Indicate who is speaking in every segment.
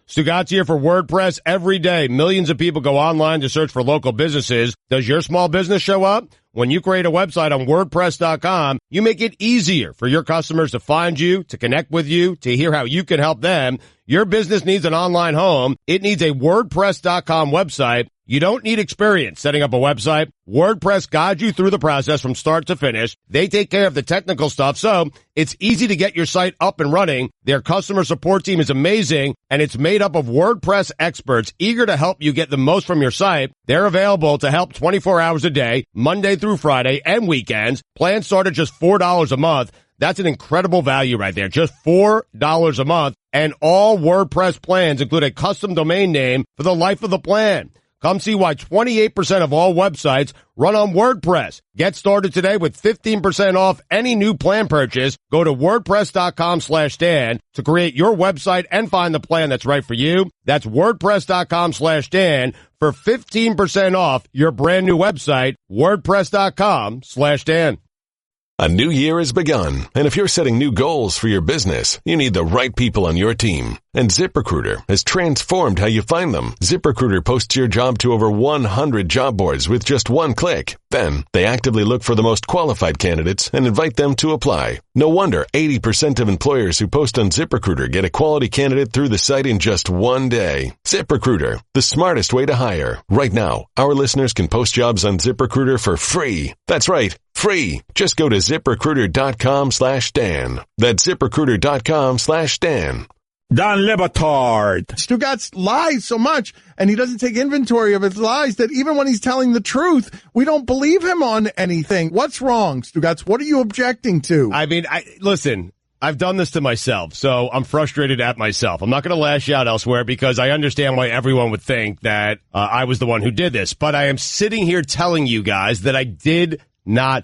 Speaker 1: Stugatz here for WordPress. Every day, millions of people go online to search for local businesses. Does your small business show up? When you create a website on WordPress.com, you make it easier for your customers to find you, to connect with you, to hear how you can help them. Your business needs an online home. It needs a WordPress.com website. You don't need experience setting up a website. WordPress guides you through the process from start to finish. They take care of the technical stuff, so it's easy to get your site up and running. Their customer support team is amazing, and it's made up of WordPress experts eager to help you get the most from your site. They're available to help 24 hours a day, Monday through Friday, and weekends. Plans start at just $4 a month. That's an incredible value right there. Just $4 a month. And all WordPress plans include a custom domain name for the life of the plan. Come see why 28% of all websites run on WordPress. Get started today with 15% off any new plan purchase. Go to WordPress.com/Dan to create your website and find the plan that's right for you. That's WordPress.com/Dan for 15% off your brand new website. WordPress.com/Dan.
Speaker 2: A new year has begun, and if you're setting new goals for your business, you need the right people on your team. And ZipRecruiter has transformed how you find them. ZipRecruiter posts your job to over 100 job boards with just one click. Then, they actively look for the most qualified candidates and invite them to apply. No wonder 80% of employers who post on ZipRecruiter get a quality candidate through the site in just one day. ZipRecruiter, the smartest way to hire. Right now, our listeners can post jobs on ZipRecruiter for free. That's right, free. Just go to ZipRecruiter.com/Dan. That's ZipRecruiter.com/Dan.
Speaker 3: Don Lebatard.
Speaker 4: Stugatz lies so much, and he doesn't take inventory of his lies, that even when he's telling the truth, we don't believe him on anything. What's wrong, Stugatz? What are you objecting to?
Speaker 1: I mean, listen, I've done this to myself, so I'm frustrated at myself. I'm not going to lash out elsewhere because I understand why everyone would think that I was the one who did this. But I am sitting here telling you guys that I did not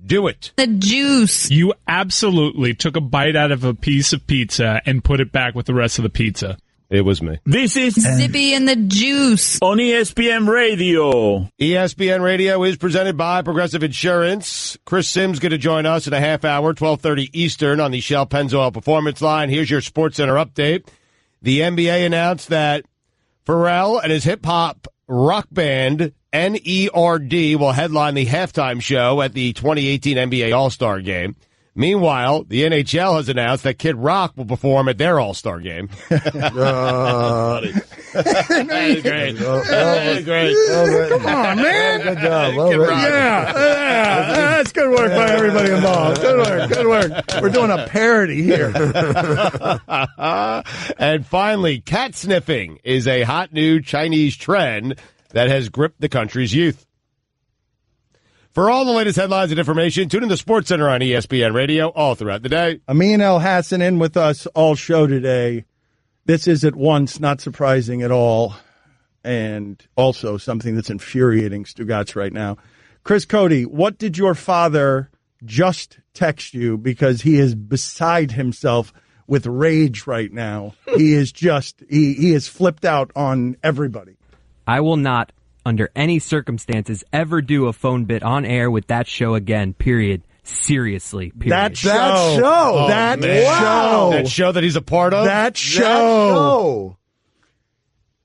Speaker 1: do it.
Speaker 5: The juice.
Speaker 6: You absolutely took a bite out of a piece of pizza and put it back with the rest of the pizza.
Speaker 1: It was me.
Speaker 3: This is
Speaker 5: Zippy and the Juice
Speaker 3: on ESPN Radio.
Speaker 1: ESPN Radio is presented by Progressive Insurance. Chris Sims going to join us in a half hour, 12:30 Eastern on the Shell Pennzoil Performance Line. Here's your SportsCenter update. The NBA announced that Pharrell and his hip-hop rock band NERD will headline the halftime show at the 2018 NBA All-Star Game. Meanwhile, the NHL has announced that Kid Rock will perform at their All-Star Game.
Speaker 4: Great.
Speaker 1: Great.
Speaker 4: Come on, man.
Speaker 7: Good job.
Speaker 4: Yeah, that's good work by everybody involved. Good work. We're doing a parody here.
Speaker 1: And finally, cat sniffing is a hot new Chinese trend that has gripped the country's youth. For all the latest headlines and information, tune in to SportsCenter on ESPN Radio all throughout the day.
Speaker 4: Amin El Hassan in with us all show today. This is at once not surprising at all, and also something that's infuriating Stugatz right now. Chris Cote, what did your father just text you? Because he is beside himself with rage right now. He is he is flipped out on everybody.
Speaker 8: I will not, under any circumstances, ever do a phone bit on air with that show again, period. Seriously, period.
Speaker 4: That show.
Speaker 1: Oh,
Speaker 4: that
Speaker 1: man.
Speaker 4: show.
Speaker 1: That show that he's a part of?
Speaker 4: That show.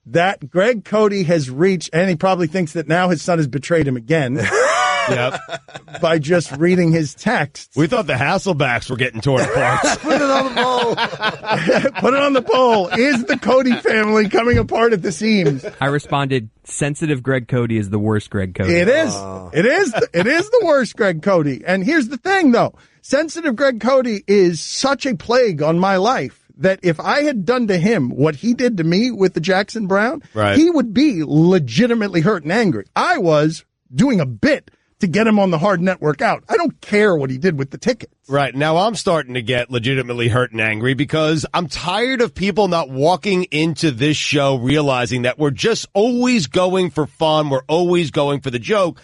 Speaker 4: That Greg Cote has reached, and he probably thinks that now his son has betrayed him again.
Speaker 1: Yep.
Speaker 4: By just reading his texts.
Speaker 1: We thought the Hasselbacks were getting torn apart.
Speaker 7: Put it on the poll.
Speaker 4: Put it on the poll. Is the Cote family coming apart at the seams?
Speaker 8: I responded, sensitive Greg Cote is the worst Greg Cote.
Speaker 4: It is. It is the worst Greg Cote. And here's the thing, though. Sensitive Greg Cote is such a plague on my life that if I had done to him what he did to me with the Jackson Brown,
Speaker 1: right,
Speaker 4: he would be legitimately hurt and angry. I was doing a bit to get him on the hard network out. I don't care what he did with the tickets.
Speaker 1: Right. Now I'm starting to get legitimately hurt and angry because I'm tired of people not walking into this show realizing that we're just always going for fun. We're always going for the joke.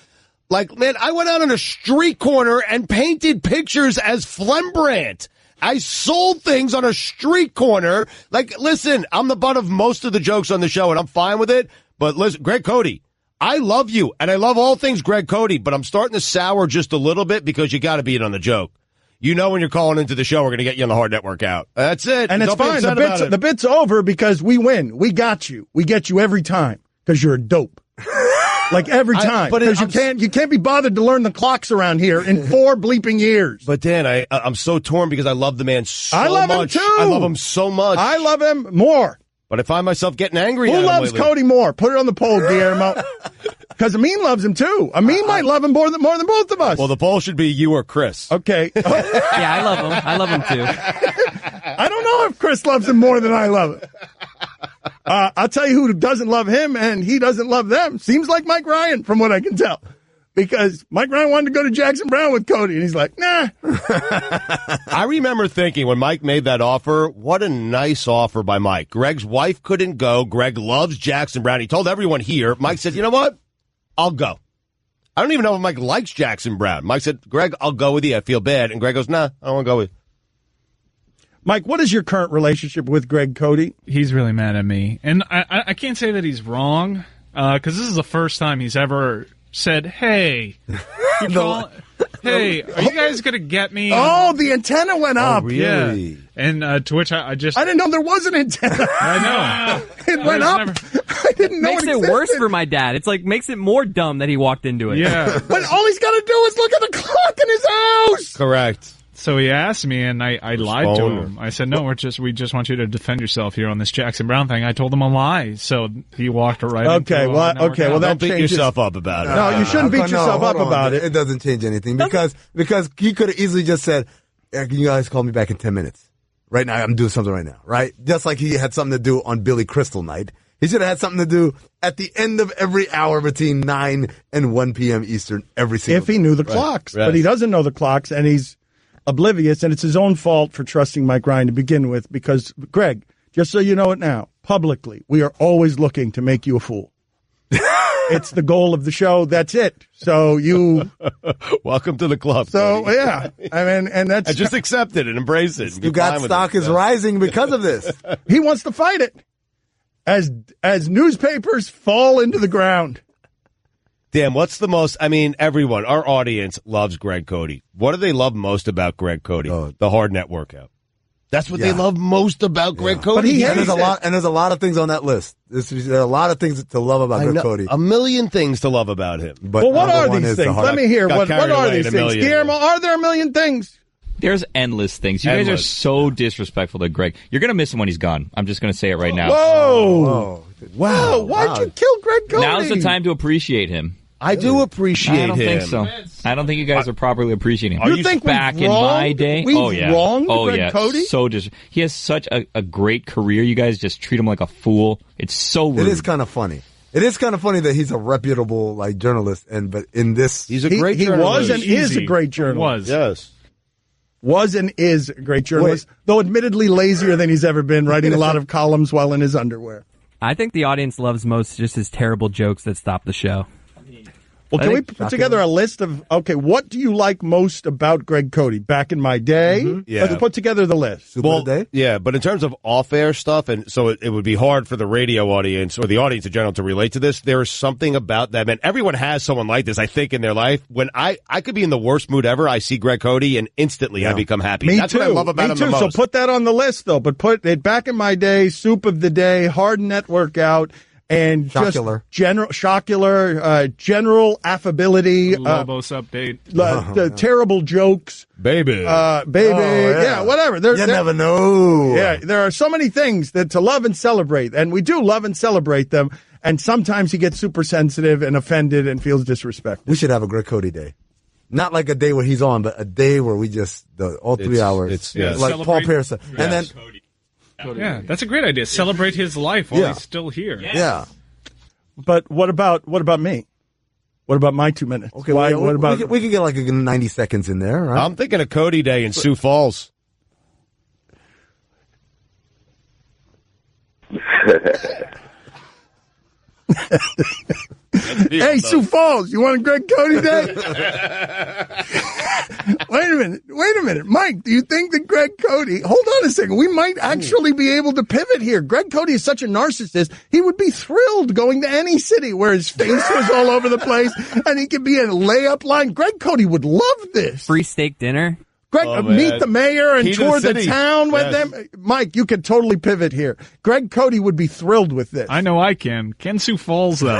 Speaker 1: Like, man, I went out on a street corner and painted pictures as Flembrandt. I sold things on a street corner. Like, listen, I'm the butt of most of the jokes on the show, and I'm fine with it. But listen, Greg Cote, I love you, and I love all things Greg Cote, but I'm starting to sour just a little bit because you got to be in on the joke. You know when you're calling into the show, we're going to get you on the Hard Network out. That's it.
Speaker 4: And it's
Speaker 1: Don't be
Speaker 4: fine.
Speaker 1: upset about it.
Speaker 4: The bit's over because we win. We got you. We get you every time because you're a dope. Like every time. Because you can't be bothered to learn the clocks around here in 4 bleeping years.
Speaker 1: But Dan, I'm so torn because I love the man so much.
Speaker 4: I love him too.
Speaker 1: I love him so much.
Speaker 4: I love him more.
Speaker 1: But I find myself getting angry.
Speaker 4: Who
Speaker 1: at him
Speaker 4: loves
Speaker 1: lately.
Speaker 4: Cody more? Put it on the poll, Guillermo. Because Amin loves him too. Amin might love him more than both of us.
Speaker 1: Well, the poll should be you or Chris.
Speaker 4: Okay.
Speaker 8: Yeah, I love him. I love him too.
Speaker 4: I don't know if Chris loves him more than I love him. I'll tell you who doesn't love him and he doesn't love them. Seems like Mike Ryan, from what I can tell. Because Mike Ryan wanted to go to Jackson Brown with Cody, and he's like, nah.
Speaker 1: I remember thinking when Mike made that offer, what a nice offer by Mike. Greg's wife couldn't go. Greg loves Jackson Brown. He told everyone here. Mike said, you know what? I'll go. I don't even know if Mike likes Jackson Brown. Mike said, Greg, I'll go with you. I feel bad. And Greg goes, nah, I don't want to go with you.
Speaker 4: Mike, what is your current relationship with Greg Cote?
Speaker 6: He's really mad at me. And I can't say that he's wrong, because this is the first time he's ever said, hey, hey, are you guys going to get me?
Speaker 4: Oh, the antenna went up.
Speaker 1: Really?
Speaker 6: Yeah. And to which I just...
Speaker 4: I didn't know there was an antenna.
Speaker 6: I know.
Speaker 4: It went up. I didn't know
Speaker 8: Makes it worse for my dad. It's like makes it more dumb that he walked into it.
Speaker 6: Yeah.
Speaker 4: But all he's got to do is look at the clock in his house.
Speaker 1: Correct.
Speaker 6: So he asked me, and I lied to
Speaker 1: phone
Speaker 6: him. I said, no, we just want you to defend yourself here on this Jackson Brown thing. I told him a lie, so he walked right
Speaker 4: Okay,
Speaker 6: into
Speaker 4: well,
Speaker 6: network out.
Speaker 4: that
Speaker 1: Don't beat
Speaker 4: changes.
Speaker 1: yourself up about it.
Speaker 4: No, you shouldn't beat yourself up about it.
Speaker 7: It doesn't change anything because he could have easily just said, can you guys call me back in 10 minutes? Right now, I'm doing something right now, right? Just like he had something to do on Billy Crystal night. He should have had something to do at the end of every hour between 9 and 1 p.m. Eastern every single
Speaker 4: If he knew the clocks.
Speaker 1: Right.
Speaker 4: But he doesn't know the clocks, and he's oblivious, and it's his own fault for trusting Mike Ryan to begin with because, Greg, just so you know it now, publicly, we are always looking to make you a fool. It's the goal of the show. That's it. So you...
Speaker 1: Welcome to the club.
Speaker 4: So,
Speaker 1: Cody.
Speaker 4: yeah. I mean, and that's...
Speaker 1: I just accept it and embrace it. and
Speaker 7: You
Speaker 1: be
Speaker 7: got
Speaker 1: fine with
Speaker 7: stock
Speaker 1: it.
Speaker 7: is rising because of this.
Speaker 4: He wants to fight it as newspapers fall into the ground.
Speaker 1: Dan, what's the most, everyone, our audience loves Greg Cote. What do they love most about Greg Cote? The Hard Net Workout. That's what they love most about Greg Cote.
Speaker 4: But he
Speaker 7: And
Speaker 4: hates
Speaker 7: there's a lot of things on that list. There are a lot of things to love about Greg Cote.
Speaker 1: A million things to love about him.
Speaker 7: But
Speaker 4: Well, what
Speaker 7: number
Speaker 4: are
Speaker 7: one
Speaker 4: these
Speaker 7: is the
Speaker 4: things?
Speaker 7: hard-
Speaker 4: Let me hear.
Speaker 1: Got
Speaker 4: What
Speaker 1: carried
Speaker 4: are
Speaker 1: away
Speaker 4: these
Speaker 1: in a
Speaker 4: things?
Speaker 1: million.
Speaker 4: Guillermo, are there a million things?
Speaker 9: There's endless things. You guys are
Speaker 1: Endless.
Speaker 9: so disrespectful to Greg. You're going to miss him when he's gone. I'm just going to say it right now.
Speaker 4: Whoa.
Speaker 7: Wow.
Speaker 4: Why'd you kill Greg Cote?
Speaker 9: Now's the time to appreciate him.
Speaker 1: I do appreciate
Speaker 9: I don't
Speaker 1: him.
Speaker 9: think so. I don't think you guys are properly appreciating him.
Speaker 4: You think we've
Speaker 9: back in my day?
Speaker 4: we've
Speaker 9: Oh yeah.
Speaker 4: wronged
Speaker 9: Oh
Speaker 4: Greg
Speaker 9: yeah.
Speaker 4: Cote?
Speaker 9: So he has such a great career. You guys just treat him like a fool. It's so rude.
Speaker 7: It is kind of funny. It is kind of funny that he's a reputable journalist, but in this,
Speaker 1: He's a
Speaker 4: He
Speaker 1: great
Speaker 4: was
Speaker 1: journalist.
Speaker 4: and is a great journalist.
Speaker 1: Yes.
Speaker 4: Was and is a great journalist, though admittedly lazier than he's ever been, writing a lot of columns while in his underwear.
Speaker 8: I think the audience loves most just his terrible jokes that stop the show.
Speaker 4: Well, can we put together a list of, what do you like most about Greg Cote? Back in my day?
Speaker 1: Yeah.
Speaker 4: Let's put together the list.
Speaker 7: Super today.
Speaker 1: Yeah, but in terms of off-air stuff, and so it would be hard for the radio audience or the audience in general to relate to this. There is something about that, man. Everyone has someone like this, I think, in their life. When I could be in the worst mood ever, I see Greg Cote, and instantly I become happy.
Speaker 4: Me
Speaker 1: That's
Speaker 4: too.
Speaker 1: what I love about
Speaker 4: Me
Speaker 1: him
Speaker 4: too.
Speaker 1: the most.
Speaker 4: So put that on the list, though. But put it back in my day, soup of the day, hard net workout, and
Speaker 7: Shocular.
Speaker 4: just general affability,
Speaker 6: Lobos update.
Speaker 4: the terrible jokes,
Speaker 1: Baby.
Speaker 4: whatever.
Speaker 7: You never know.
Speaker 4: Yeah, there are so many things that to love and celebrate, and we do love and celebrate them. And sometimes he gets super sensitive and offended and feels disrespected.
Speaker 7: We should have a Greg Cote day. Not like a day where he's on, but a day where we just, all 3 hours.
Speaker 1: yes.
Speaker 7: Like Paul
Speaker 6: Celebrate-
Speaker 7: Pierce. And then,
Speaker 6: Yeah, that's a great idea. Celebrate his life while he's still here.
Speaker 7: yeah.
Speaker 4: But what about me? What about my 2 minutes?
Speaker 7: Okay,
Speaker 4: Why,
Speaker 7: well,
Speaker 4: what about
Speaker 7: we can get like a 90 seconds in there, right?
Speaker 1: I'm thinking of Cote Day in Sioux Falls.
Speaker 4: Hey, Sioux Falls, you want a Greg Cote day? Wait a minute. Mike, do you think that Greg Cote, hold on a second, we might actually be able to pivot here. Greg Cote is such a narcissist, he would be thrilled going to any city where his face was all over the place and he could be in a layup line. Greg Cote would love this.
Speaker 8: Free steak dinner.
Speaker 4: Greg, meet the mayor and
Speaker 1: Key to
Speaker 4: tour
Speaker 1: the
Speaker 4: the
Speaker 1: city.
Speaker 4: town with
Speaker 1: Yes.
Speaker 4: them. Mike, you could totally pivot here. Greg Cote would be thrilled with this.
Speaker 6: I know I can. Ken Sioux Falls, though.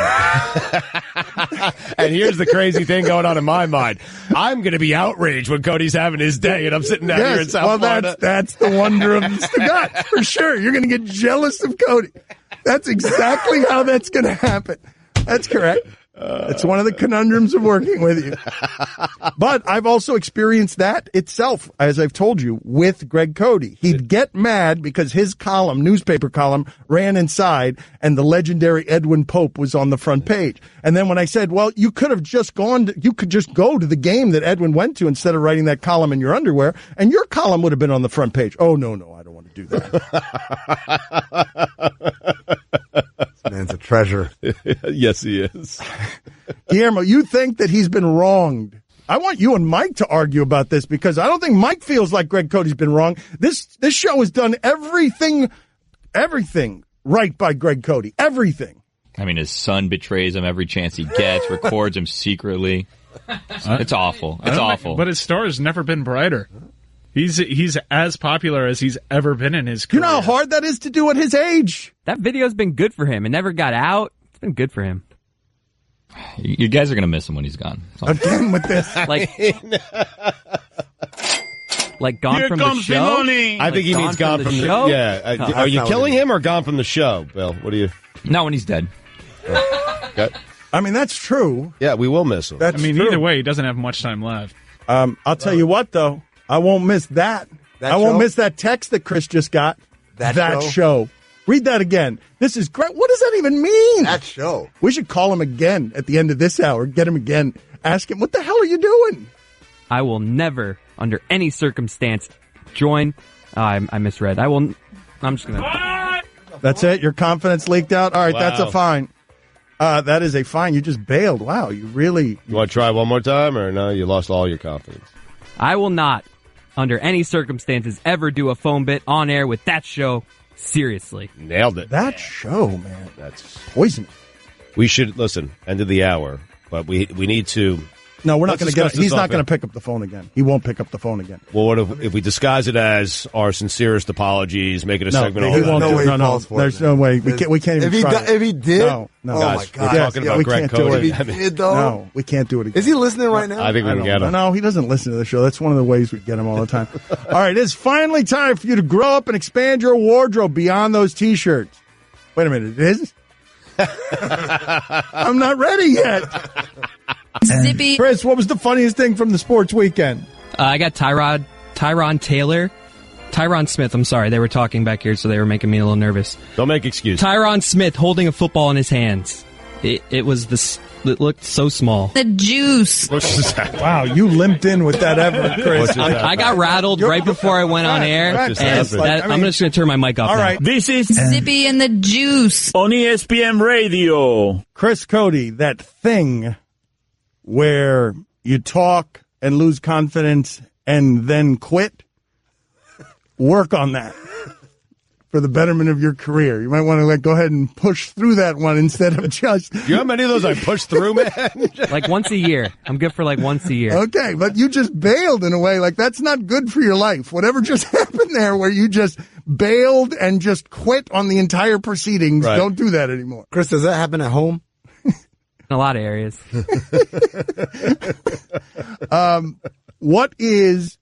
Speaker 1: And here's the crazy thing going on in my mind. I'm going to be outraged when Cody's having his day, and I'm sitting down here in South Florida.
Speaker 4: That's the wonder of the Stugotz, for sure. You're going to get jealous of Cote. That's exactly how that's going to happen. That's correct. It's one of the conundrums of working with you. But I've also experienced that itself, as I've told you, with Greg Cote. He'd get mad because his newspaper column, ran inside, and the legendary Edwin Pope was on the front page. And then when I said, well, you could just go to the game that Edwin went to instead of writing that column in your underwear, and your column would have been on the front page. Oh, no, I don't want to do that.
Speaker 7: This man's a treasure.
Speaker 1: Yes, he is.
Speaker 4: Guillermo, you think that he's been wronged. I want you and Mike to argue about this because I don't think Mike feels like Greg Cote's been wrong. This show has done everything right by Greg Cote. Everything.
Speaker 9: I mean, his son betrays him every chance he gets, records him secretly. It's awful. It's awful.
Speaker 6: But his star has never been brighter. He's as popular as he's ever been in his career.
Speaker 4: You know how hard that is to do at his age?
Speaker 8: That video's been good for him. It never got out. It's been good for him.
Speaker 9: You guys are going to miss him when he's gone.
Speaker 4: Again with this.
Speaker 8: Like gone
Speaker 3: Here
Speaker 8: from the
Speaker 3: comes
Speaker 8: show?
Speaker 3: Simone.
Speaker 1: I think he means gone from the
Speaker 8: show?
Speaker 1: Yeah. Are you killing him or gone from the show, Bill? What do you?
Speaker 9: Not when he's dead.
Speaker 1: Okay.
Speaker 4: I mean, that's true.
Speaker 1: Yeah, we will miss him.
Speaker 4: That's
Speaker 6: I mean,
Speaker 4: true.
Speaker 6: either way, he doesn't have much time left.
Speaker 4: I'll tell you what, though. I won't miss that. I won't miss that text that Chris just got. That show. Read that again. This is great. What does that even mean?
Speaker 7: That show.
Speaker 4: We should call him again at the end of this hour. Get him again. Ask him, what the hell are you doing?
Speaker 8: I will never, under any circumstance, join. I misread. I'm just going to.
Speaker 4: That's it? Your confidence leaked out? All right, that's a
Speaker 1: Wow.
Speaker 4: fine. That is a fine. You just bailed. Wow, you really...
Speaker 1: You want to try one more time, or no? You lost all your confidence.
Speaker 8: I will not, under any circumstances, ever do a phone bit on air with that show. Seriously.
Speaker 1: Nailed it.
Speaker 4: That show, man.
Speaker 1: That's
Speaker 4: Poison.
Speaker 1: We should listen. End of the hour, but we need to.
Speaker 4: No, we're not
Speaker 1: Let's
Speaker 4: going to get.
Speaker 1: discuss this
Speaker 4: He's not
Speaker 1: off
Speaker 4: going to
Speaker 1: air.
Speaker 4: pick up the phone again. He won't pick up the phone again.
Speaker 1: Well, what if we disguise it as our sincerest apologies, make it a
Speaker 4: No,
Speaker 1: segment?
Speaker 4: he
Speaker 1: all
Speaker 4: won't
Speaker 1: that?
Speaker 7: no way
Speaker 4: do.
Speaker 7: he
Speaker 4: No,
Speaker 7: falls for it,
Speaker 4: there's
Speaker 7: man.
Speaker 4: no way. We can't even
Speaker 7: If he
Speaker 4: try.
Speaker 7: if he did,
Speaker 4: No.
Speaker 7: oh
Speaker 1: Guys,
Speaker 7: my
Speaker 1: we're
Speaker 7: god,
Speaker 1: talking about
Speaker 4: we
Speaker 1: Greg
Speaker 4: can't do
Speaker 1: Cote.
Speaker 4: it.
Speaker 7: If he did though,
Speaker 4: No, we can't do it again.
Speaker 7: is he listening right now?
Speaker 1: I think we can get him.
Speaker 4: No, he doesn't listen to the show. That's one of the ways we get him all the time. All right, it's finally time for you to grow up and expand your wardrobe beyond those T-shirts. Wait a minute, it is? I'm not ready yet.
Speaker 5: Zippy.
Speaker 4: Chris, what was the funniest thing from the sports weekend?
Speaker 8: I got Tyron Smith. I'm sorry. They were talking back here, so they were making me a little nervous.
Speaker 1: Don't make excuses.
Speaker 8: Tyron Smith holding a football in his hands. It looked so small.
Speaker 5: The juice.
Speaker 1: What's just happening?
Speaker 4: Wow, you limped in with that ever, Chris.
Speaker 1: What's just
Speaker 8: I got rattled right before I went on air,
Speaker 4: Right,
Speaker 8: and
Speaker 1: just happened?
Speaker 8: I'm just going to turn my mic off
Speaker 4: All
Speaker 8: now.
Speaker 4: right,
Speaker 3: This is
Speaker 5: Zippy and the juice.
Speaker 3: on ESPN Radio.
Speaker 4: Chris Cote, that thing where you talk and lose confidence and then quit, work on that for the betterment of your career. You might want to go ahead and push through that one instead of just...
Speaker 1: You know how many of those I pushed through, man?
Speaker 8: Like once a year. I'm good for like once a year.
Speaker 4: Okay, but you just bailed in a way. Like, that's not good for your life. Whatever just happened there where you just bailed and just quit on the entire proceedings,
Speaker 1: Right.
Speaker 4: don't do that anymore.
Speaker 7: Chris, does that happen at home?
Speaker 8: In a lot of areas.
Speaker 4: What is,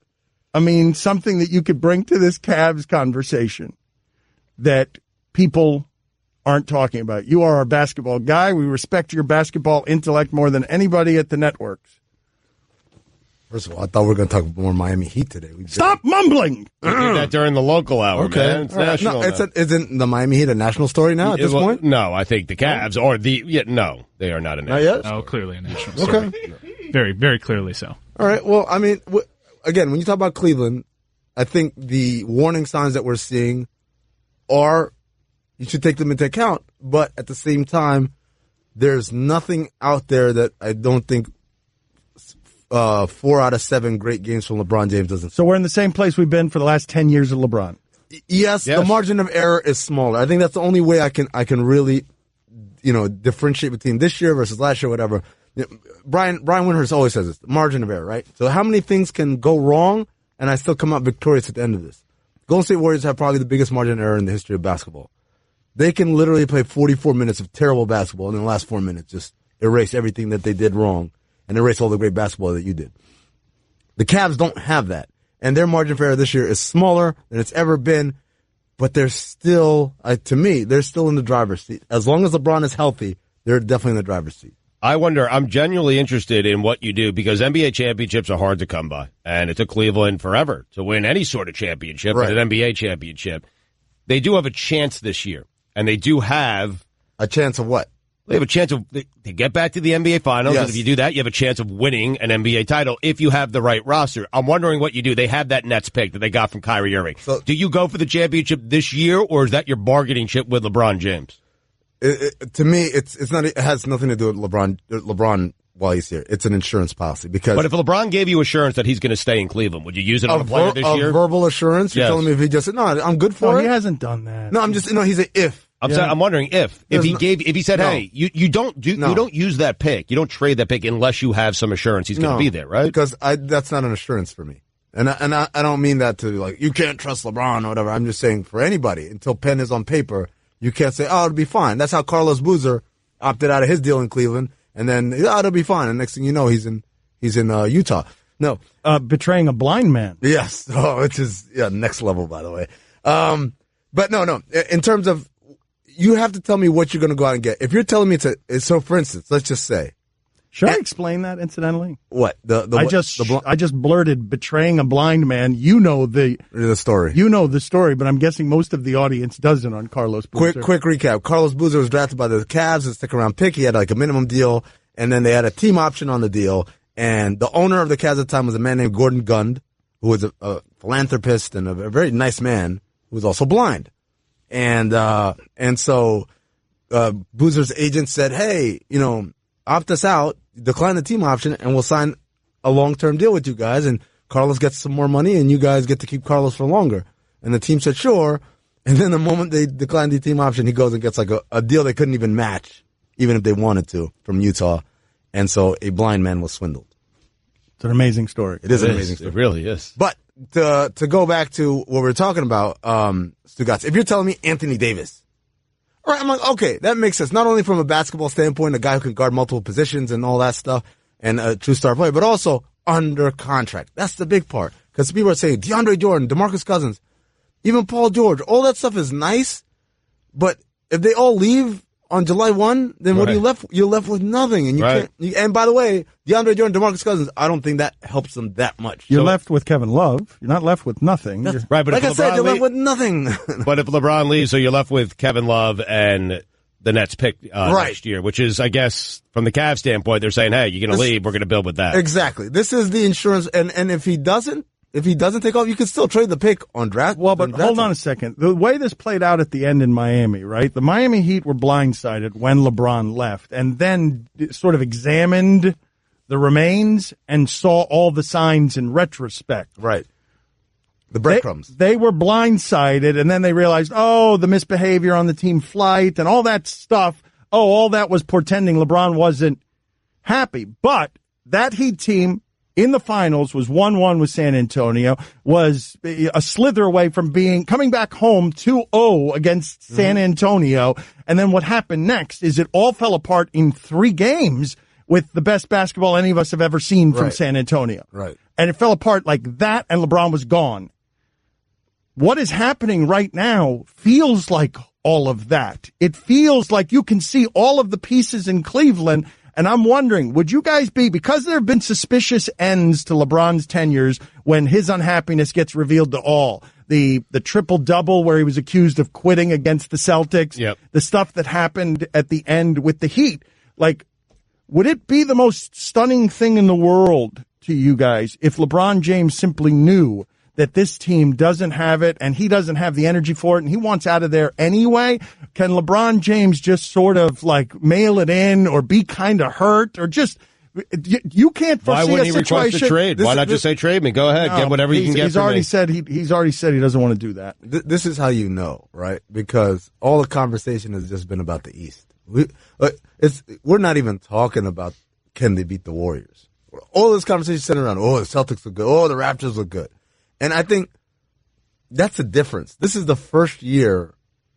Speaker 4: something that you could bring to this Cavs conversation that people aren't talking about? You are our basketball guy. We respect your basketball intellect more than anybody at the networks.
Speaker 7: First of all, I thought we were going to talk more Miami Heat today.
Speaker 4: Stop mumbling!
Speaker 1: We did that during the local hour, man. It's
Speaker 7: All right.
Speaker 1: national.
Speaker 7: No,
Speaker 1: now.
Speaker 7: isn't the Miami Heat a national story now at this
Speaker 1: Well,
Speaker 7: point?
Speaker 1: No, I think the Cavs or no, they are not a national.
Speaker 7: yet?
Speaker 6: Oh, clearly a national story.
Speaker 7: Okay.
Speaker 6: Very, very clearly so.
Speaker 7: All right. Well, again, when you talk about Cleveland, I think the warning signs that we're seeing are, you should take them into account. But at the same time, there's nothing out there that I don't think 4 out of 7 great games from LeBron James doesn't.
Speaker 4: So we're in the same place we've been for the last 10 years of LeBron.
Speaker 7: Yes, the margin of error is smaller. I think that's the only way I can really, differentiate between this year versus last year, whatever. Brian Windhorst always says this, margin of error, right? So how many things can go wrong and I still come out victorious at the end of this. Golden State Warriors have probably the biggest margin of error in the history of basketball. They can literally play 44 minutes of terrible basketball, and in the last 4 minutes just erase everything that they did wrong and erase all the great basketball that you did. The Cavs don't have that, and their margin for error this year is smaller than it's ever been, but they're still, to me, they're still in the driver's seat. As long as LeBron is healthy, they're definitely in the driver's seat.
Speaker 1: I wonder, I'm genuinely interested in what you do because NBA championships are hard to come by. And it took Cleveland forever to win any sort of championship,
Speaker 7: right.
Speaker 1: But an NBA championship. They do have a chance this year. And they do have
Speaker 7: a chance of what?
Speaker 1: They have a chance to get back to the NBA Finals.
Speaker 7: Yes.
Speaker 1: And if you do that, you have a chance of winning an NBA title if you have the right roster. I'm wondering what you do. They have that Nets pick that they got from Kyrie Irving. So, do you go for the championship this year, or is that your bargaining chip with LeBron James?
Speaker 7: To me, it's not. It has nothing to do with LeBron while he's here. It's an insurance policy because.
Speaker 1: But if LeBron gave you assurance that he's going to stay in Cleveland, would you use it on a player this year?
Speaker 7: Verbal assurance. You're telling me if he just said no, I'm good for it.
Speaker 4: He hasn't done that.
Speaker 7: No, I'm just he's an if.
Speaker 1: I'm wondering if he said, hey, you don't use that pick, you don't trade that pick unless you have some assurance he's going to be there, right?
Speaker 7: Because that's not an assurance for me, and I don't mean that to like you can't trust LeBron or whatever. I'm just saying for anybody until pen is on paper. You can't say, oh, it'll be fine. That's how Carlos Boozer opted out of his deal in Cleveland, and then it'll be fine. And next thing you know, he's in Utah. No,
Speaker 4: betraying a blind man.
Speaker 7: Yes, which is next level, by the way. But no. In terms of, you have to tell me what you're going to go out and get. If you're telling me so for instance, let's just say.
Speaker 4: Should I explain that incidentally?
Speaker 7: What?
Speaker 4: I just blurted betraying a blind man. You know the
Speaker 7: story.
Speaker 4: You know the story, but I'm guessing most of the audience doesn't on Carlos Boozer.
Speaker 7: Quick recap. Carlos Boozer was drafted by the Cavs, a stick-around pick. He had like a minimum deal, and then they had a team option on the deal. And the owner of the Cavs at the time was a man named Gordon Gund, who was a philanthropist and a very nice man who was also blind. And so Boozer's agent said, hey, opt us out, decline the team option, and we'll sign a long-term deal with you guys, and Carlos gets some more money, and you guys get to keep Carlos for longer. And the team said, sure. And then the moment they declined the team option, he goes and gets like a deal they couldn't even match, even if they wanted to, from Utah. And so a blind man was swindled.
Speaker 4: It's an amazing story.
Speaker 7: It is an amazing story.
Speaker 1: It really is.
Speaker 7: But to go back to what we were talking about, Stugotz, if you're telling me Anthony Davis, all right, I'm like, okay, that makes sense. Not only from a basketball standpoint, a guy who can guard multiple positions and all that stuff, and a true star player, but also under contract. That's the big part. Because people are saying DeAndre Jordan, DeMarcus Cousins, even Paul George, all that stuff is nice, but if they all leave on July 1, then what are you left? You're left with nothing. And you can't. And by the way, DeAndre Jordan, DeMarcus Cousins, I don't think that helps them that much.
Speaker 4: You're left with Kevin Love. You're not left with nothing.
Speaker 1: Right, but
Speaker 7: like I said, you're left with nothing.
Speaker 1: But if LeBron leaves, so you're left with Kevin Love and the Nets pick next year, which is, I guess, from the Cavs standpoint, they're saying, hey, you're going to leave, we're going to build with that.
Speaker 7: Exactly. This is the insurance. And if he doesn't take off, you can still trade the pick on draft.
Speaker 4: Well, but hold on a second. The way this played out at the end in Miami, right? The Miami Heat were blindsided when LeBron left and then sort of examined the remains and saw all the signs in retrospect.
Speaker 7: Right. The breadcrumbs.
Speaker 4: They were blindsided, and then they realized, the misbehavior on the team flight and all that stuff. All that was portending LeBron wasn't happy. But that Heat team in the finals was 1-1 with San Antonio, was a slither away from coming back home 2-0 against San Antonio. And then what happened next is it all fell apart in 3 games with the best basketball any of us have ever seen from San Antonio.
Speaker 7: Right.
Speaker 4: And it fell apart like that, and LeBron was gone. What is happening right now feels like all of that. It feels like you can see all of the pieces in Cleveland. And I'm wondering, would you guys because there have been suspicious ends to LeBron's tenures when his unhappiness gets revealed to all. The triple-double where he was accused of quitting against the Celtics. The stuff that happened at the end with the Heat. Like, would it be the most stunning thing in the world to you guys if LeBron James simply knew that this team doesn't have it and he doesn't have the energy for it and he wants out of there anyway? Can LeBron James just sort of like mail it in or be kind of hurt or just you can't foresee a situation?
Speaker 1: Why wouldn't he request a trade? Why not just say trade me? Go ahead, get whatever you can get from me.
Speaker 4: He's already said he doesn't want to do that.
Speaker 7: This is how you know, right? Because all the conversation has just been about the East. We're not even talking about can they beat the Warriors. All this conversation is centered around, the Celtics look good. The Raptors look good. And I think that's the difference. This is the first year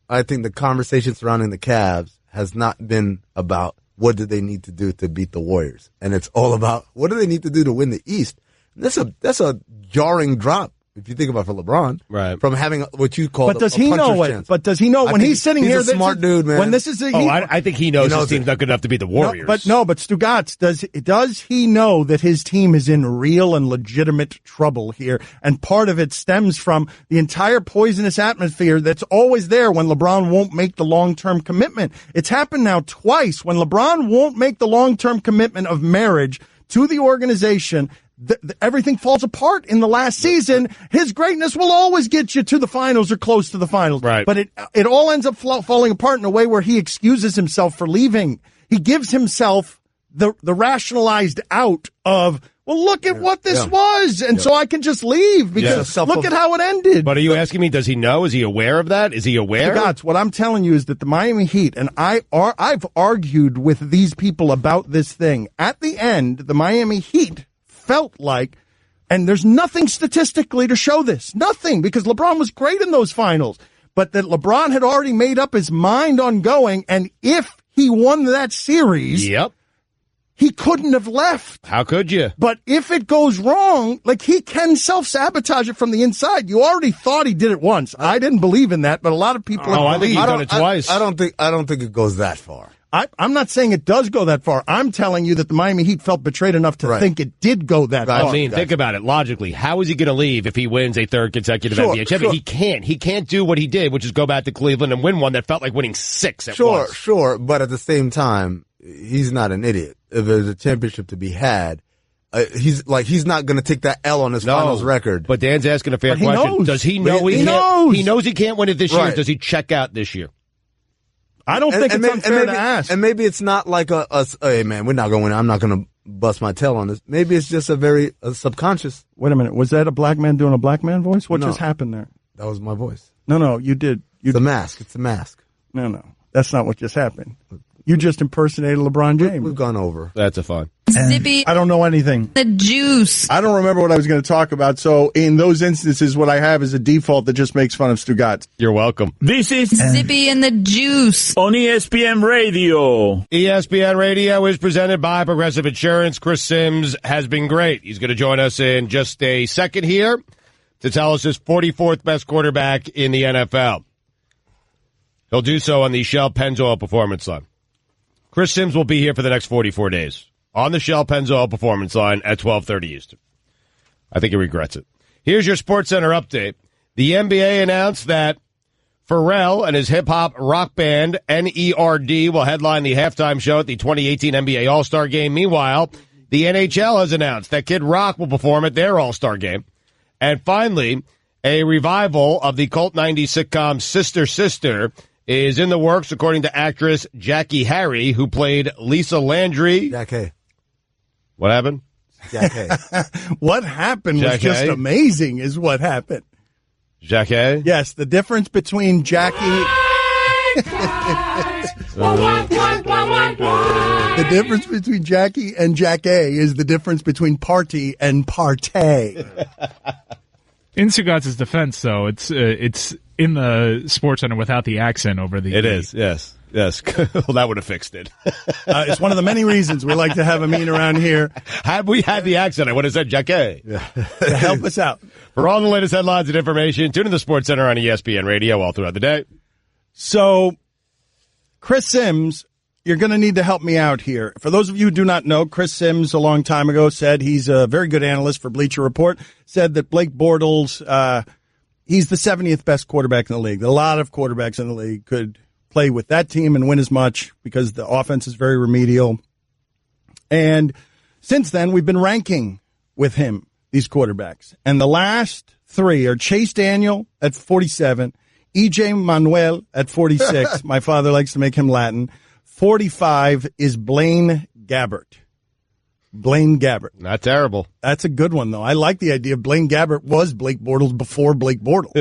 Speaker 7: I think the conversation surrounding the Cavs has not been about what do they need to do to beat the Warriors. And it's all about what do they need to do to win the East. That's a jarring drop. If you think about for LeBron,
Speaker 1: right,
Speaker 7: from having what you call,
Speaker 4: but does he know it?
Speaker 7: Chance.
Speaker 4: But does he know when he's sitting here?
Speaker 7: He's a smart dude, man.
Speaker 4: When this is,
Speaker 1: I think he knows his team's not good enough to beat the Warriors.
Speaker 4: But Stugatz, does he know that his team is in real and legitimate trouble here? And part of it stems from the entire poisonous atmosphere that's always there when LeBron won't make the long-term commitment. It's happened now twice when LeBron won't make the long-term commitment of marriage to the organization. Everything falls apart in the last season. His greatness will always get you to the finals or close to the finals.
Speaker 1: Right.
Speaker 4: But it all ends up falling apart in a way where he excuses himself for leaving. He gives himself the rationalized out of, well, look at what this was, and so I can just leave because look at how it ended.
Speaker 1: But are you asking me, does he know? Is he aware of that? Is he aware?
Speaker 4: Stugatz, what I'm telling you is that the Miami Heat, and I've argued with these people about this thing. At the end, the Miami Heat felt like, and there's nothing statistically to show this, nothing, because LeBron was great in those finals, but that LeBron had already made up his mind on going, and if he won that series, he couldn't have left.
Speaker 1: How could you?
Speaker 4: But if it goes wrong, like, he can self-sabotage it from the inside. You already thought he did it once. I didn't believe in that, but a lot of people
Speaker 1: I think he's done it twice.
Speaker 7: I don't think it goes that far.
Speaker 4: I'm not saying it does go that far. I'm telling you that the Miami Heat felt betrayed enough to think it did go that far.
Speaker 1: I mean, think about it logically. How is he going to leave if he wins a third consecutive NBA championship? He can't. He can't do what he did, which is go back to Cleveland and win one that felt like winning 6 at once.
Speaker 7: Sure. But at the same time, he's not an idiot. If there's a championship to be had, he's not going to take that L on his finals record.
Speaker 1: But Dan's asking a fair question.
Speaker 4: Knows.
Speaker 1: Does he know
Speaker 4: he knows?
Speaker 1: He knows he can't win it this year. Does he check out this year?
Speaker 4: I don't think it's unfair to ask.
Speaker 7: And maybe it's not like hey man, we're not going to win. I'm not going to bust my tail on this. Maybe it's just a subconscious.
Speaker 4: Wait a minute. Was that a black man doing a black man voice? What just happened there?
Speaker 7: That was my voice.
Speaker 4: No, you did.
Speaker 7: It's a mask. It's a mask.
Speaker 4: No. That's not what just happened. You just impersonated LeBron James.
Speaker 7: We've gone over.
Speaker 1: That's a fun.
Speaker 5: Zippy.
Speaker 4: I don't know anything.
Speaker 5: The juice.
Speaker 4: I don't remember what I was going to talk about. So in those instances, what I have is a default that just makes fun of Stugatz.
Speaker 1: You're welcome.
Speaker 3: This is
Speaker 5: Zippy and the juice.
Speaker 3: on ESPN Radio.
Speaker 1: ESPN Radio is presented by Progressive Insurance. Chris Sims has been great. He's going to join us in just a second here to tell us his 44th best quarterback in the NFL. He'll do so on the Shell Pennzoil Performance Line. Chris Sims will be here for the next 44 days on the Shell Pennzoil Performance Line at 12:30 Eastern. I think he regrets it. Here's your SportsCenter update. The NBA announced that Pharrell and his hip-hop rock band NERD will headline the halftime show at the 2018 NBA All-Star Game. Meanwhile, the NHL has announced that Kid Rock will perform at their All-Star Game. And finally, a revival of the Colt 90s sitcom Sister Sister is in the works, according to actress Jackie Harry, who played Lisa Landry.
Speaker 7: Jack Hay.
Speaker 1: What happened?
Speaker 7: Jack Hay.
Speaker 4: What happened
Speaker 1: Jack
Speaker 4: was just
Speaker 1: Hay?
Speaker 4: amazing is what happened.
Speaker 1: Jackie?
Speaker 4: Yes, the difference between Jackie... The difference between Jackie and Jack A is the difference between party and partay.
Speaker 6: In Stugatz's defense, though, it's in the SportsCenter without the accent over the.
Speaker 1: It is, yes. Well, that would have fixed it.
Speaker 4: It's one of the many reasons we like to have Amin around here.
Speaker 1: Had we had the accent, I would have said Jackie.
Speaker 4: To help us out.
Speaker 1: For all the latest headlines and information, tune in to the SportsCenter on ESPN Radio all throughout the day.
Speaker 4: So, Chris Sims, you're going to need to help me out here. For those of you who do not know, Chris Sims, a long time ago, said he's a very good analyst for Bleacher Report, said that Blake Bortles, he's the 70th best quarterback in the league. A lot of quarterbacks in the league could play with that team and win as much because the offense is very remedial. And since then, we've been ranking with him, these quarterbacks. And the last three are Chase Daniel at 47, E.J. Manuel at 46. My father likes to make him Latin. 45 is Blaine Gabbert. Blaine Gabbert.
Speaker 1: Not terrible.
Speaker 4: That's a good one, though. I like the idea of Blaine Gabbert was Blake Bortles before Blake Bortles.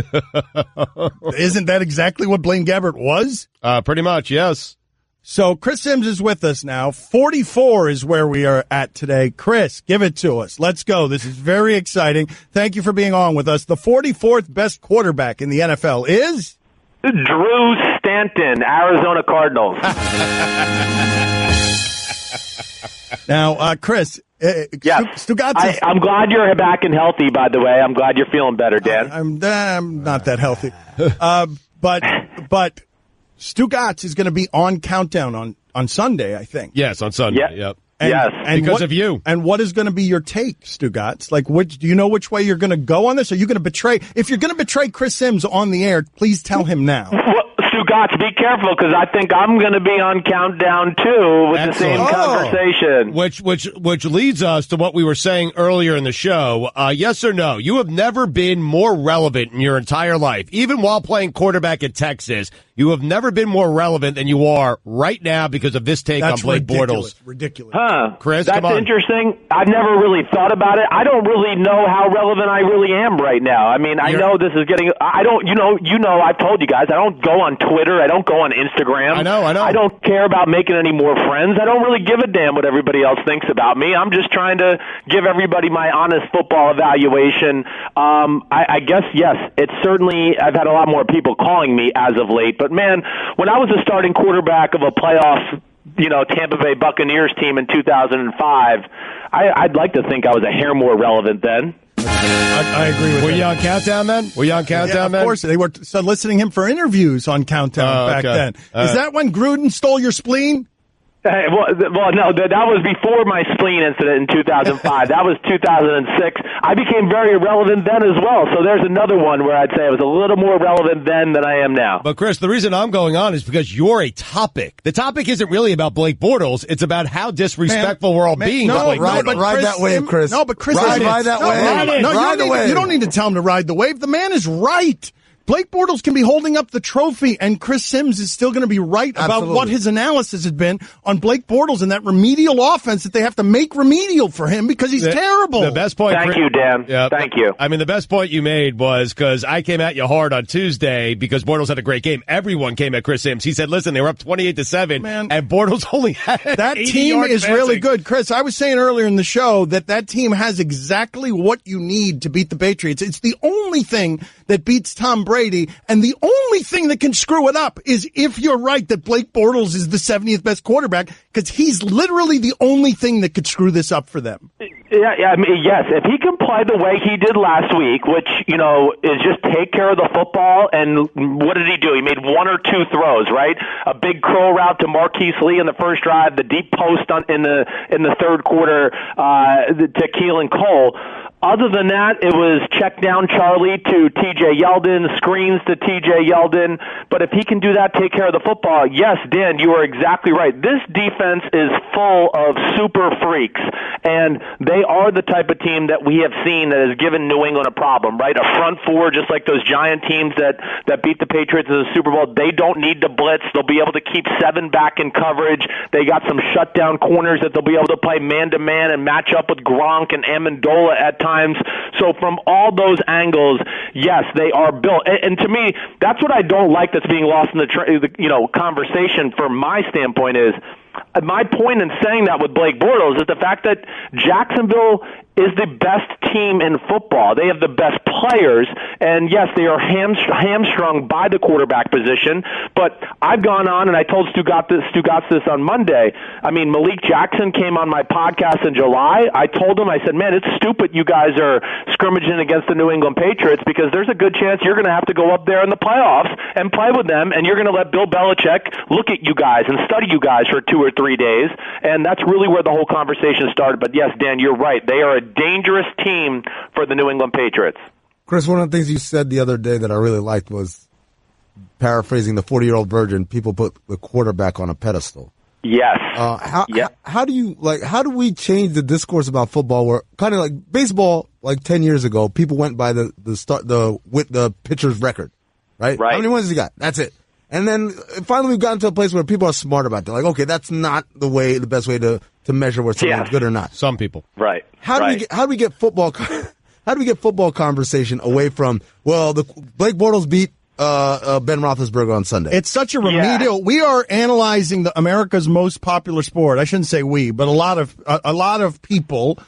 Speaker 4: Isn't that exactly what Blaine Gabbert was?
Speaker 1: Pretty much, yes.
Speaker 4: So Chris Sims is with us now. 44 is where we are at today. Chris, give it to us. Let's go. This is very exciting. Thank you for being on with us. The 44th best quarterback in the NFL is?
Speaker 10: Drew Stanton, Arizona Cardinals.
Speaker 4: Now, Chris,
Speaker 10: yes.
Speaker 4: Stugatz
Speaker 10: I'm glad you're back and healthy, by the way. I'm glad you're feeling better, Dan.
Speaker 4: I'm not that healthy. But Stugatz is going to be on Countdown on Sunday, I think.
Speaker 1: Yes, on Sunday. Yep.
Speaker 4: And
Speaker 1: because of you.
Speaker 4: And what is going to be your take, Stugatz? Like, do you know which way you're going to go on this? Are you going to betray? If you're going to betray Chris Sims on the air, please tell him now.
Speaker 10: Well, Stugatz, be careful, because I think I'm going to be on Countdown too with the same conversation.
Speaker 1: Which leads us to what we were saying earlier in the show. Yes or no? You have never been more relevant in your entire life, even while playing quarterback at Texas. You have never been more relevant than you are right now because of this take on Blake Bortles.
Speaker 4: Ridiculous.
Speaker 10: Huh.
Speaker 1: Chris,
Speaker 10: that's
Speaker 1: come on.
Speaker 10: Interesting. I've never really thought about it. I don't really know how relevant I really am right now. I mean, I know this is getting. I don't. You know. I've told you guys. I don't go on Twitter. I don't go on Instagram.
Speaker 1: I know.
Speaker 10: I don't care about making any more friends. I don't really give a damn what everybody else thinks about me. I'm just trying to give everybody my honest football evaluation. I guess yes. It's certainly. I've had a lot more people calling me as of late. But man, when I was a starting quarterback of a playoff, Tampa Bay Buccaneers team in 2005, I'd like to think I was a hair more relevant then.
Speaker 4: I agree with that.
Speaker 1: Were you on Countdown then?
Speaker 4: Yeah, of course. They were soliciting him for interviews on Countdown back then. Is that when Gruden stole your spleen?
Speaker 10: Well, no, that was before my spleen incident in 2005. That was 2006. I became very relevant then as well. So there's another one where I'd say I was a little more relevant then than I am now.
Speaker 1: But Chris, the reason I'm going on is because you're a topic. The topic isn't really about Blake Bortles. It's about how disrespectful we're all being.
Speaker 7: Ride that wave, Chris.
Speaker 4: No, but Chris,
Speaker 7: ride that wave.
Speaker 4: Ride the wave. You don't need to tell him to ride the wave. The man is right. Blake Bortles can be holding up the trophy, and Chris Sims is still going to be right about what his analysis has been on Blake Bortles and that remedial offense that they have to make remedial for him because he's terrible.
Speaker 1: The best point.
Speaker 10: Thank you, Dan.
Speaker 1: Yeah,
Speaker 10: Thank you.
Speaker 1: I mean, the best point you made was because I came at you hard on Tuesday because Bortles had a great game. Everyone came at Chris Sims. He said, "Listen, they were up 28-7, and Bortles only had
Speaker 4: that team is really good." Chris, I was saying earlier in the show that team has exactly what you need to beat the Patriots. It's the only thing that beats Tom Brady, and the only thing that can screw it up is if you're right that Blake Bortles is the 70th best quarterback, because he's literally the only thing that could screw this up for them.
Speaker 10: Yeah, I mean, yes, if he can play the way he did last week, which, is just take care of the football, and what did he do? He made one or two throws, right? A big curl route to Marquise Lee in the first drive, the deep post in the third quarter to Keelan Cole. Other than that, it was check down Charlie to TJ Yeldon, screens to TJ Yeldon. But if he can do that, take care of the football, yes, Dan, you are exactly right. This defense is full of super freaks, and they are the type of team that we have seen that has given New England a problem, right? A front four, just like those giant teams that beat the Patriots in the Super Bowl. They don't need to blitz. They'll be able to keep 7 back in coverage. They got some shutdown corners that they'll be able to play man-to-man and match up with Gronk and Amendola at times. So from all those angles, yes, they are built. And to me, that's what I don't like that's being lost in the conversation from my standpoint is, my point in saying that with Blake Bortles is the fact that Jacksonville is the best team in football. They have the best players, and yes, they are hamstrung by the quarterback position. But I've gone on, and I told Stu got this on Monday. I mean, Malik Jackson came on my podcast in July. I told him, I said, man, it's stupid you guys are scrimmaging against the New England Patriots because there's a good chance you're going to have to go up there in the playoffs and play with them, and you're going to let Bill Belichick look at you guys and study you guys for 2 or 3 days. And that's really where the whole conversation started. But yes, Dan, you're right. They are a dangerous team for the New England Patriots.
Speaker 7: Chris, one of the things you said the other day that I really liked was, paraphrasing the 40-year-old virgin, people put the quarterback on a pedestal.
Speaker 10: Yes.
Speaker 7: How do we change the discourse about football where kind of like baseball, like 10 years ago, people went by the pitcher's record, right? How many wins he got? That's it. And then finally we've gotten to a place where people are smart about it. They're like, okay, that's not the best way to measure whether someone's good or not.
Speaker 1: Some people.
Speaker 10: Right.
Speaker 7: How do we get football conversation away from, well, the Blake Bortles beat Ben Roethlisberger on Sunday.
Speaker 4: It's such a remedial. Yeah. We are analyzing America's most popular sport. I shouldn't say we, but a lot of people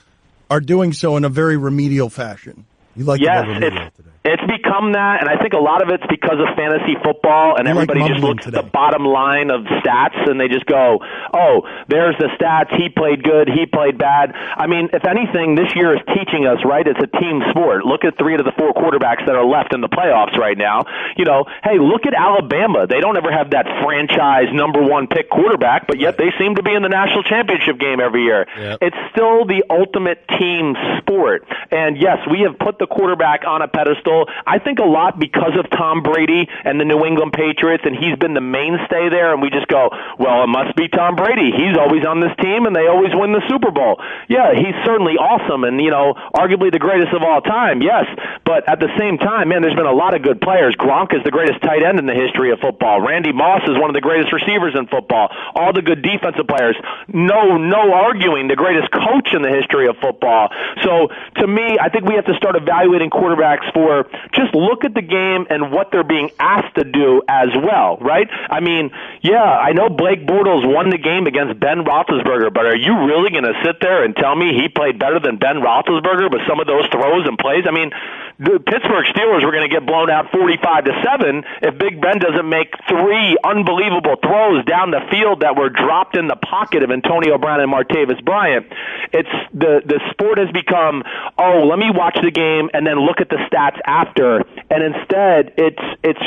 Speaker 4: are doing so in a very remedial fashion.
Speaker 7: You like remedial today.
Speaker 10: It's become that, and I think a lot of it's because of fantasy football, and everybody just looks at the bottom line of stats, and they just go, oh, there's the stats, he played good, he played bad. I mean, if anything, this year is teaching us, right, it's a team sport. Look at 3 out of the 4 quarterbacks that are left in the playoffs right now. You know, hey, look at Alabama. They don't ever have that franchise number 1 pick quarterback, but yet they seem to be in the national championship game every year. Yep. It's still the ultimate team sport, and yes, we have put the quarterback on a pedestal. I think a lot because of Tom Brady and the New England Patriots, and he's been the mainstay there, and we just go, well, it must be Tom Brady. He's always on this team, and they always win the Super Bowl. Yeah, he's certainly awesome and, you know, arguably the greatest of all time, yes, but at the same time, man, there's been a lot of good players. Gronk is the greatest tight end in the history of football. Randy Moss is one of the greatest receivers in football. All the good defensive players. No arguing the greatest coach in the history of football. So, to me, I think we have to start evaluating quarterbacks for just look at the game and what they're being asked to do as well, right? I mean, yeah, I know Blake Bortles won the game against Ben Roethlisberger, but are you really going to sit there and tell me he played better than Ben Roethlisberger with some of those throws and plays? I mean, the Pittsburgh Steelers were going to get blown out 45-7 if Big Ben doesn't make 3 unbelievable throws down the field that were dropped in the pocket of Antonio Brown and Martavis Bryant. It's the sport has become, oh, let me watch the game and then look at the stats after, and instead it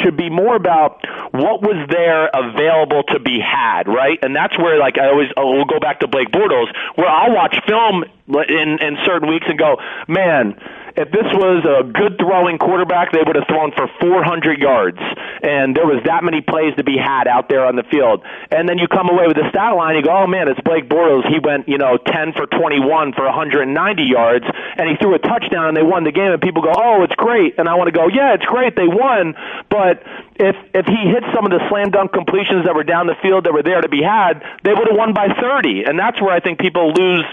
Speaker 10: should be more about what was there available to be had, right? And that's where, like, we'll go back to Blake Bortles, where I'll watch film in certain weeks and go, man, if this was a good throwing quarterback, they would have thrown for 400 yards, and there was that many plays to be had out there on the field. And then you come away with the stat line, you go, oh man, it's Blake Bortles. He went, 10 for 21 for 190 yards, and he threw a touchdown, and they won the game. And people go, oh, it's great. And I want to go, yeah, it's great, they won. But if he hit some of the slam dunk completions that were down the field that were there to be had, they would have won by 30. And that's where I think people lose,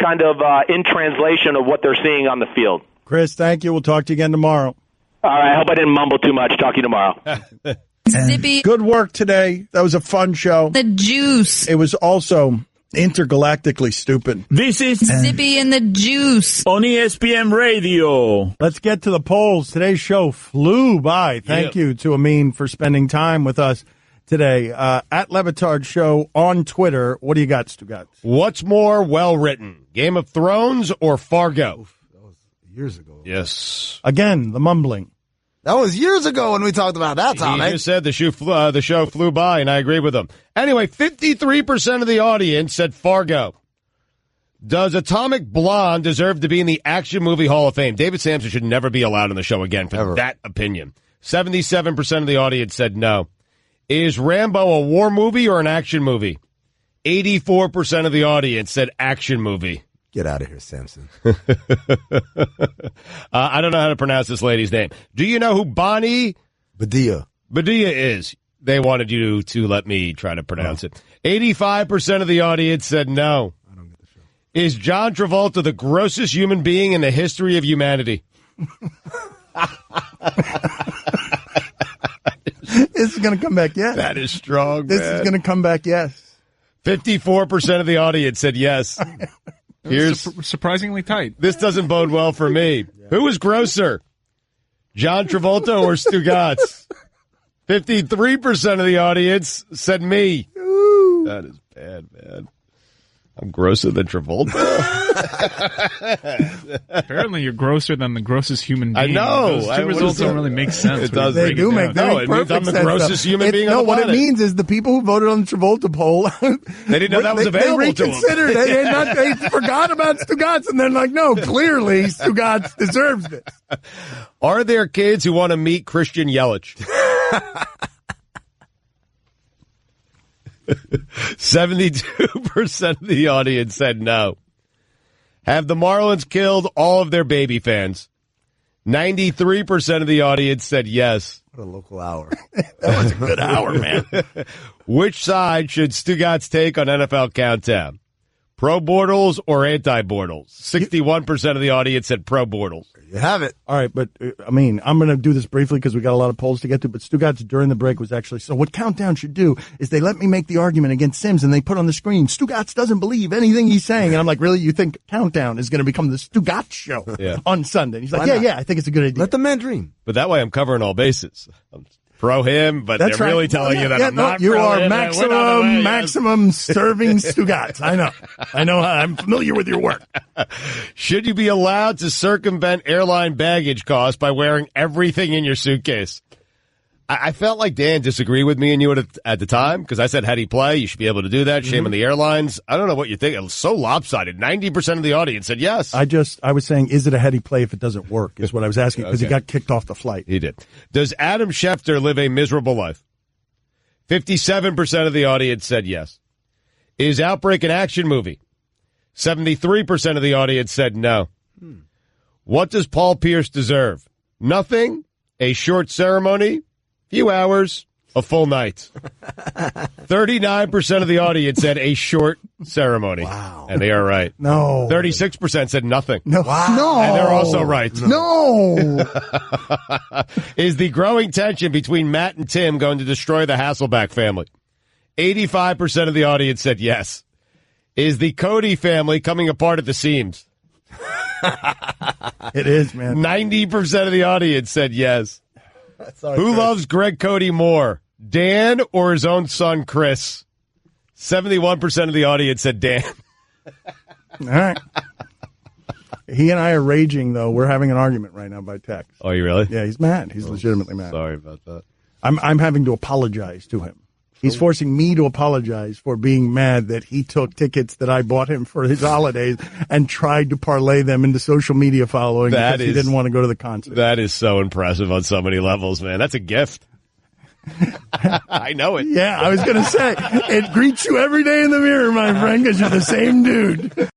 Speaker 10: kind of in translation of what they're seeing on the field.
Speaker 4: Chris, thank you. We'll talk to you again tomorrow.
Speaker 10: All right. I hope I didn't mumble too much. Talk to you tomorrow.
Speaker 5: Zippy.
Speaker 4: Good work today. That was a fun show.
Speaker 5: The juice.
Speaker 4: It was also intergalactically stupid.
Speaker 3: This is
Speaker 5: Zippy and the Juice
Speaker 3: on ESPN Radio.
Speaker 4: Let's get to the polls. Today's show flew by. Thank you to Amin for spending time with us today. At Levitard Show on Twitter. What do you got, Stugotz?
Speaker 1: What's more well-written, Game of Thrones or Fargo?
Speaker 7: Years ago.
Speaker 1: Yes.
Speaker 4: Again, the mumbling.
Speaker 7: That was years ago when we talked about that, Tom.
Speaker 1: He just said the show flew by, and I agree with him. Anyway, 53% of the audience said Fargo. Does Atomic Blonde deserve to be in the Action Movie Hall of Fame? David Sampson should never be allowed on the show again for that opinion. 77% of the audience said no. Is Rambo a war movie or an action movie? 84% of the audience said action movie.
Speaker 7: Get out of here, Samson.
Speaker 1: I don't know how to pronounce this lady's name. Do you know who Bonnie
Speaker 7: Badia
Speaker 1: is? They wanted you to let me try to pronounce it. 85% of the audience said no.
Speaker 7: I don't get the show.
Speaker 1: Is John Travolta the grossest human being in the history of humanity?
Speaker 4: This is going to come back yes.
Speaker 1: That is strong,
Speaker 4: This is going to come back yes.
Speaker 1: 54% of the audience said yes. Here's
Speaker 6: surprisingly tight.
Speaker 1: This doesn't bode well for me. Who is grosser, John Travolta or Stugotz? 53% of the audience said me.
Speaker 4: Ooh.
Speaker 1: That is bad, man. I'm grosser than Travolta.
Speaker 6: Apparently, you're grosser than the grossest human being.
Speaker 1: I know.
Speaker 6: Those two results don't really make sense.
Speaker 1: It does.
Speaker 4: They do make
Speaker 1: no, it means I'm the grossest human being on the planet.
Speaker 4: What it means is the people who voted on the Travolta poll,
Speaker 1: they didn't know that was available
Speaker 4: to them. They forgot about Stugotz, and they're like, no, clearly Stugotz deserves this.
Speaker 1: Are there kids who want to meet Christian Yelich? 72% of the audience said no. Have the Marlins killed all of their baby fans? 93% of the audience said yes.
Speaker 7: What a local hour.
Speaker 1: That was a good hour, man. Which side should Stugotz take on NFL Countdown? Pro Bortles or anti-Bortles? 61% of the audience said pro Bortles.
Speaker 7: You have it.
Speaker 4: All right, but I mean, I'm going to do this briefly because we got a lot of polls to get to. But Stugatz during the break was actually, so what Countdown should do is they let me make the argument against Sims and they put on the screen, Stugatz doesn't believe anything he's saying. And I'm like, really? You think Countdown is going to become the Stugatz show on Sunday? And he's like, yeah, I think it's a good idea.
Speaker 7: Let the man dream.
Speaker 1: But that way I'm covering all bases. I'm pro him, but they're really telling you that I'm not
Speaker 4: you
Speaker 1: pro
Speaker 4: are
Speaker 1: him.
Speaker 4: maximum serving Stugatz. I know. I'm familiar with your work.
Speaker 1: Should you be allowed to circumvent airline baggage costs by wearing everything in your suitcase? I felt like Dan disagreed with me and you at the time because I said, had he play, you should be able to do that. Shame on the airlines. I don't know what you think. It was so lopsided. 90% of the audience said yes. I was saying, is it a heady play if it doesn't work is what I was asking because he got kicked off the flight. He did. Does Adam Schefter live a miserable life? 57% of the audience said yes. Is Outbreak an action movie? 73% of the audience said no. What does Paul Pierce deserve? Nothing, a short ceremony, few hours, a full night. 39% of the audience said a short ceremony.
Speaker 7: Wow.
Speaker 1: And they are right.
Speaker 4: No.
Speaker 1: 36% said nothing.
Speaker 4: No. Wow. No.
Speaker 1: And they're also right.
Speaker 4: No.
Speaker 1: Is the growing tension between Matt and Tim going to destroy the Hasselbeck family? 85% of the audience said yes. Is the Cote family coming apart at the seams?
Speaker 4: It is, man.
Speaker 1: 90% of the audience said yes. Who loves Greg Cote more, Dan or his own son, Chris? 71% of the audience said Dan.
Speaker 4: All right. He and I are raging, though. We're having an argument right now by text.
Speaker 1: Oh, you really?
Speaker 4: Yeah, he's mad. He's legitimately mad.
Speaker 1: Sorry about that.
Speaker 4: I'm having to apologize to him. He's forcing me to apologize for being mad that he took tickets that I bought him for his holidays and tried to parlay them into social media following because he didn't want to go to the concert.
Speaker 1: That is so impressive on so many levels, man. That's a gift. I know it.
Speaker 4: Yeah, I was going to say, it greets you every day in the mirror, my friend, because you're the same dude.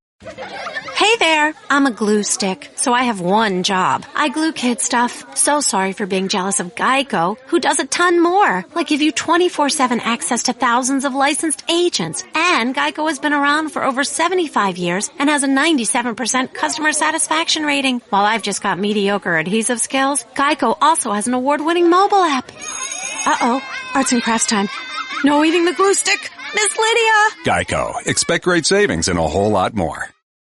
Speaker 11: Hey there, I'm a glue stick, so I have one job. I glue kid stuff. So sorry for being jealous of Geico, who does a ton more. Like give you 24/7 access to thousands of licensed agents. And Geico has been around for over 75 years and has a 97% customer satisfaction rating. While I've just got mediocre adhesive skills, Geico also has an award-winning mobile app. Uh-oh, arts and crafts time. No eating the glue stick. Miss Lydia!
Speaker 12: Geico. Expect great savings and a whole lot more.